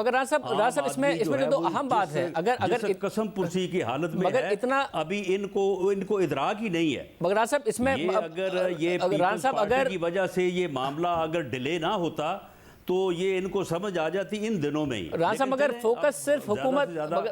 अगर राज साहब इसमें जो दो अहम बात है, अगर कसम पुरसी की हालत में मगर है, इतना अभी इनको इदराक ही नहीं है। मगर राज साहब इसमें अगर ये राज साहब पार्टी की वजह से ये मामला अगर डिले ना होता तो ये इनको समझ आ जाती इन दिनों में ही। राज साहब मगर फोकस सिर्फ हुकूमत,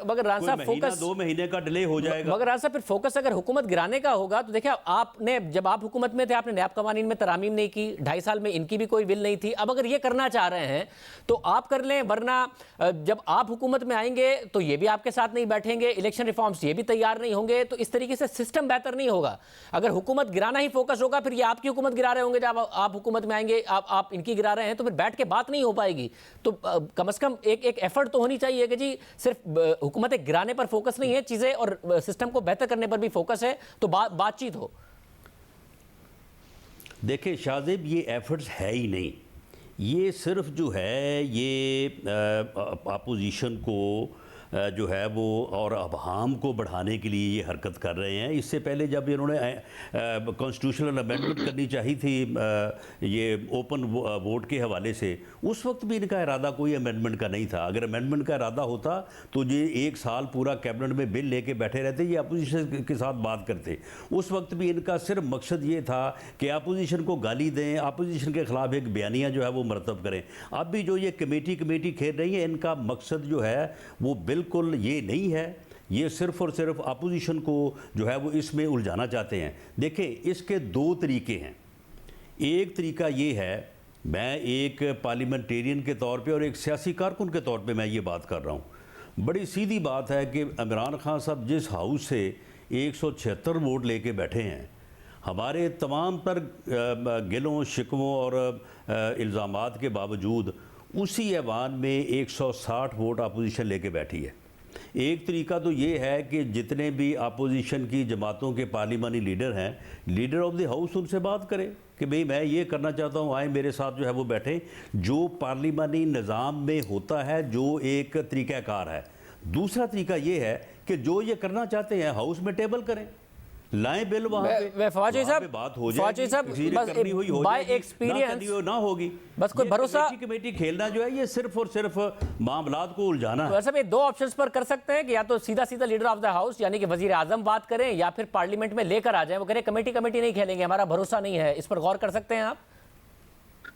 मगर राज साहब फोकस 2 महीने का डिले हो जाएगा। मगर राज साहब फिर फोकस अगर हुकूमत गिराने का होगा तो देखिए, आपने जब आप हुकूमत में थे आपने नैब कवानीन में तरामीम नहीं की, 2.5 साल में इनकी भी कोई विल नहीं थी। अब अगर ये करना चाह रहे हैं तो आप कर लें, वरना जब आप हुकूमत में आएंगे तो ये भी आपके साथ नहीं बैठेंगे, इलेक्शन रिफॉर्म्स ये भी तैयार नहीं होंगे, तो इस तरीके से सिस्टम बेहतर नहीं होगा। अगर हुकूमत गिराना ही फोकस होगा, फिर ये आपकी हुकूमत गिरा रहे होंगे, जब आप हुकूमत में आएंगे आप इनकी गिरा रहे हैं, तो फिर बैठ के बात नहीं हो पाएगी। तो कम से कम एक एफर्ट तो होनी चाहिए कि जी सिर्फ हुकूमत गिराने पर फोकस नहीं है, चीजें और सिस्टम को बेहतर करने पर भी फोकस है, तो बातचीत हो। देखिए शाहजेब, ये एफर्ट्स है ही नहीं, ये सिर्फ जो है ये अपोजिशन को जो है वो और अवाम को बढ़ाने के लिए ये हरकत कर रहे हैं। इससे पहले जब इन्होंने कॉन्स्टिट्यूशनल अमेंडमेंट करनी चाहिए थी ये ओपन वोट के हवाले से, उस वक्त भी इनका इरादा कोई अमेंडमेंट का नहीं था। अगर अमेंडमेंट का इरादा होता तो ये 1 साल पूरा कैबिनेट में बिल लेके बैठे रहते, ये अपोजिशन के साथ बात करते। उस वक्त भी इनका सिर्फ मकसद ये था कि अपोजिशन को गाली दें, अपोजिशन के ख़िलाफ़ एक बयानिया जो है वो मरतब करें। अब भी जो ये कमेटी खेल रही है, इनका मकसद जो है वो बिल्कुल ये नहीं है, ये सिर्फ और सिर्फ अपोजिशन को जो है वो इसमें उलझाना चाहते हैं। देखें, इसके 2 तरीके हैं। एक तरीका ये है, मैं एक पार्लियामेंटेरियन के तौर पे और एक सियासी कारकुन के तौर पे मैं ये बात कर रहा हूँ। बड़ी सीधी बात है कि इमरान खान साहब जिस हाउस से 176 वोट लेके बैठे हैं, हमारे तमाम तर गिलों शिकवों और इल्ज़ामात के बावजूद उसी ऐवान में 160 वोट अपोजिशन लेके बैठी है। एक तरीका तो ये है कि जितने भी अपोजिशन की जमातों के पार्लिमानी लीडर हैं, लीडर ऑफ द हाउस उनसे बात करें कि भाई मैं ये करना चाहता हूँ, आए मेरे साथ जो है वो बैठें, जो पार्लिमानी निज़ाम में होता है, जो एक तरीक़ाकार है। दूसरा तरीका ये है कि जो ये करना चाहते हैं हाउस में टेबल करें, लाएं बिल वहाँ पे फवाजी साहब, बात हो फवाजी साहब, बस बाय एक्सपीरियंस ना होगी, बस कोई भरोसा कमेटी खेलना जो है ये सिर्फ और सिर्फ मामलात को उलझाना है। वैसे ये 2 ऑप्शंस पर कर सकते हैं कि या तो सीधा लीडर ऑफ द हाउस यानी कि वजीर आजम बात करें, या फिर पार्लियामेंट में लेकर आ जाएं, वो करें कमेटी नहीं खेलेंगे, हमारा भरोसा नहीं है। इस पर गौर कर सकते हैं आप?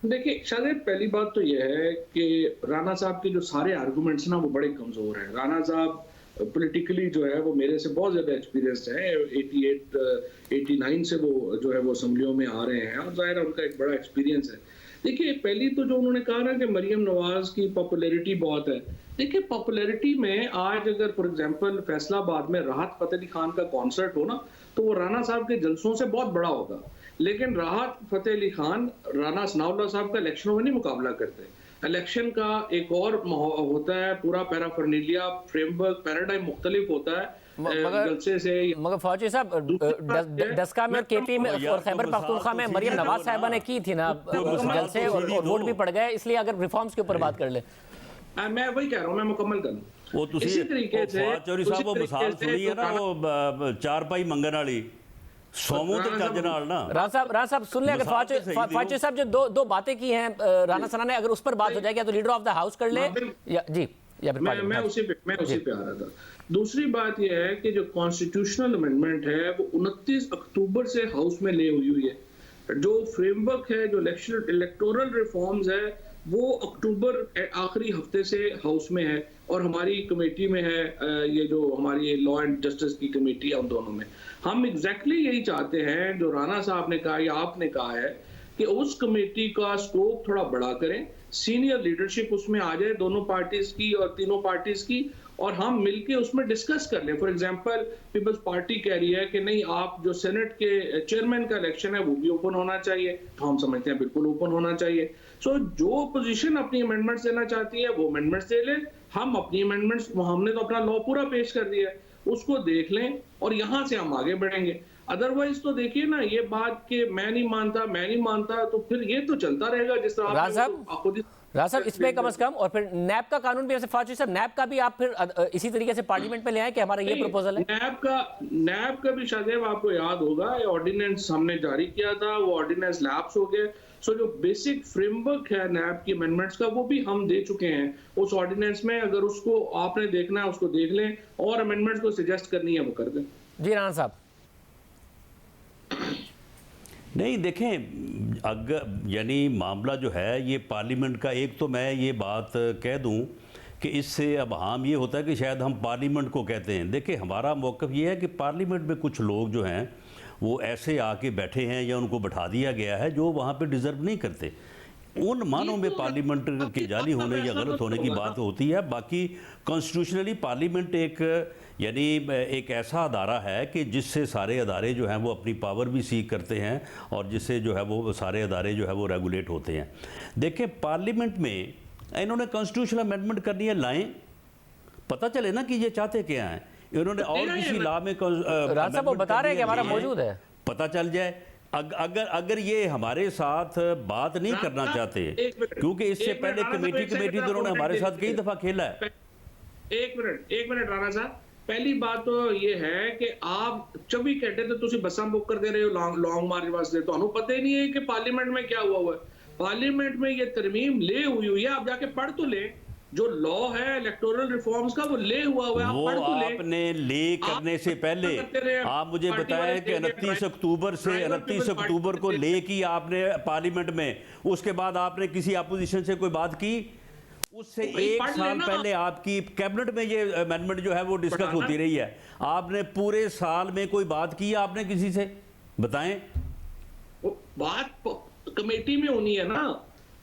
देखिए शायद पहली बात तो यह है कि राणा साहब के जो सारे आर्गुमेंट्स ना वो बड़े कमजोर हैं। राणा साहब पॉलिटिकली जो है वो मेरे से बहुत ज़्यादा एक्सपीरियंस्ड है। 89 से वो जो है वो असम्बलियों में आ रहे हैं और ज़ाहिर है उनका एक बड़ा एक्सपीरियंस है। देखिए पहली तो जो उन्होंने कहा ना कि मरियम नवाज की पॉपुलैरिटी बहुत है। देखिए पॉपुलैरिटी में आज अगर फॉर एग्जांपल फैसलाबाद में राहत फतेह अली खान का कॉन्सर्ट हो ना, तो वो राणा साहब के जलसों से बहुत बड़ा होगा, लेकिन राहत फतेह अली खान राणा सनाउल्लाह साहब का इलेक्शनों में नहीं मुकाबला करते। इलेक्शन का एक और होता है, पूरा पैराफर्नीलिया फ्रेमवर्क पैराडाइम मुख्तलिफ होता है जलसे से। मगर फौजी साहब, डस्का में, केपी में और खैबर पख्तूनख्वा में मरियम नवाज साहिबा ने की थी ना जलसे, और वोट भी पड़ गए। इसलिए अगर रिफॉर्म्स के ऊपर बात कर ले, मैं वही कह रहा हूँ, मैं मुकम्मल कर लूं। वो इसी तरीके से चौधरी साहब वो मिसाल सुनी है ना, वो 4 पाई मंगन वाली सोमू तो चज नाल ना। राणा साहब सुन ले, अगर फौजी साहब जो दो बातें की हैं राणा सना ने, अगर उस पर बात हो जाएगी, या तो लीडर ऑफ द हाउस कर ले जी, या फिर मैं उसी पे आ रहा था। दूसरी बात यह है कि जो कॉन्स्टिट्यूशनल अमेंडमेंट है वो 29 अक्टूबर से हाउस में ले हुई है। जो फ्रेमवर्क है, जो इलेक्टोरल रिफॉर्म्स है, वो अक्टूबर आखिरी हफ्ते से हाउस में है और हमारी कमेटी में है, ये जो हमारी लॉ एंड जस्टिस की कमेटी है, उन दोनों में। हम एग्जैक्टली यही चाहते हैं जो राणा साहब ने कहा या आपने कहा है कि उस कमेटी का स्कोप थोड़ा बड़ा करें, सीनियर लीडरशिप उसमें आ जाए दोनों पार्टीज की और तीनों पार्टीज की, और हम मिलके उसमें डिस्कस कर लें। फॉर एग्जांपल पीपल्स पार्टी कह रही है कि नहीं, आप जो सेनेट के चेयरमैन का इलेक्शन है वो भी ओपन होना चाहिए, तो हम समझते हैं बिल्कुल ओपन होना चाहिए। सो जो अपोजिशन अपनी अमेंडमेंट्स देना चाहती है वो अमेंडमेंट्स दे ले, हम अपनी अमेंडमेंट्स, हमने तो अपना लॉ पूरा पेश कर दिया है, उसको देख लें और यहां से हम आगे बढ़ेंगे। अदरवाइज तो देखिए ना, ये बात कि मैं नहीं मानता, तो फिर ये तो चलता रहेगा जिस तरह राजा साहब इसमें कम से कम, और फिर नैब का कानून भी, फारूकी साहब नैब का भी आप फिर इसी तरीके से पार्लियामेंट में ले आए कि हमारा ये प्रपोजल है। नैब का भी शायद आपको याद होगा, ये ऑर्डिनेंस हमने जारी किया था, वो ऑर्डिनेंस लैप्स हो गए। सो जो बेसिक फ्रेमवर्क है नैब की अमेंडमेंट्स का, वो भी हम दे चुके हैं उस ऑर्डिनेंस में। अगर उसको आपने देखना है उसको देख लें, और अमेंडमेंट्स को सजेस्ट करनी है वो कर दें। जी राणा साहब। नहीं देखें, अगर यानी मामला जो है ये पार्लियामेंट का, एक तो मैं ये बात कह दूं कि इससे अब हम ये होता है कि शायद हम पार्लियामेंट को कहते हैं। देखिए हमारा मौक़िफ़ ये है कि पार्लियामेंट में कुछ लोग जो हैं वो ऐसे आके बैठे हैं या उनको बैठा दिया गया है जो वहाँ पे डिज़र्व नहीं करते। उन मानों में पार्लियामेंट के जाली होने या गलत होने की बात होती है। बाकी कॉन्स्टिट्यूशनली पार्लियामेंट एक ऐसा अदारा है कि जिससे सारे अदारे जो हैं वो अपनी पावर भी सीख करते हैं और जिससे जो है वो सारे अदारे जो है वो रेगुलेट होते हैं। देखें पार्लियामेंट में इन्होंने कॉन्स्टिट्यूशनल अमेंडमेंट करनी है, लाएं, पता चले ना कि ये चाहते क्या हैं। इन्होंने और किसी लॉ में राजा साहब वो बता रहे हैं कि हमारा मौजूद है, पता चल जाए। अगर ये हमारे साथ बात नहीं करना चाहते, क्योंकि इससे पहले कमेटी तो उन्होंने हमारे साथ कई दफा खेला है। एक मिनट राणा साहब, पहली बात तो ये है कि आप 24 घंटे तो तुसी बसां बुक कर दे रहे हो लॉन्ग मार्च वास्ते, तो पता ही नहीं है कि पार्लियामेंट में क्या हुआ है। पार्लियामेंट में ये तरमीम ले हुई है, आप जाके पढ़ तो ले। जो लॉ है इलेक्टोरल रिफॉर्म्स का वो ले हुआ है, आप पढ़ तो ले। आपने ले करने से पहले आप मुझे बताएं कि 29 अक्टूबर को ले की आपने पार्लियामेंट में, उसके बाद आपने किसी अपोजिशन से कोई बात की? उससे एक साल पहले आपकी कैबिनेट में ये अमेंडमेंट जो है वो डिस्कस होती रही है। आपने पूरे साल में कोई बात की आपने किसी से? बताएं। बात कमेटी में होनी है ना,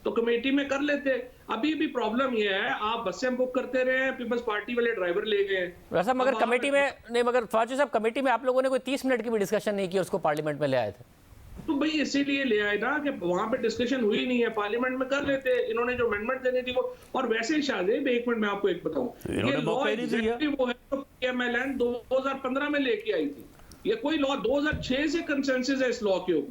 तो कमेटी में कर लेते। अभी भी प्रॉब्लम ये है, आप बसें बुक करते रहे, पीपल्स पार्टी वाले ड्राइवर ले गए। वैसा मगर कमेटी में नहीं, मगर फारूकी साहब कमेटी में आप लोगों ने कोई 30 मिनट की भी डिस्कशन नहीं की, उसको पार्लियामेंट में ले आए थे। तो भाई इसीलिए ले आए ना कि वहां पे डिस्कशन हुई नहीं है, पार्लियामेंट में कर लेते। इन्होंने जो अमेंडमेंट देनी थी वो, और वैसे ही शाहजेब एक मिनट मैं आपको एक बताऊं, ये लॉ एग्जैक्टली वो है तो पीएमएलएन 2015 में लेके आई थी। ये कोई लॉ 2006 से कंसेंसस है इस लॉ के ऊपर।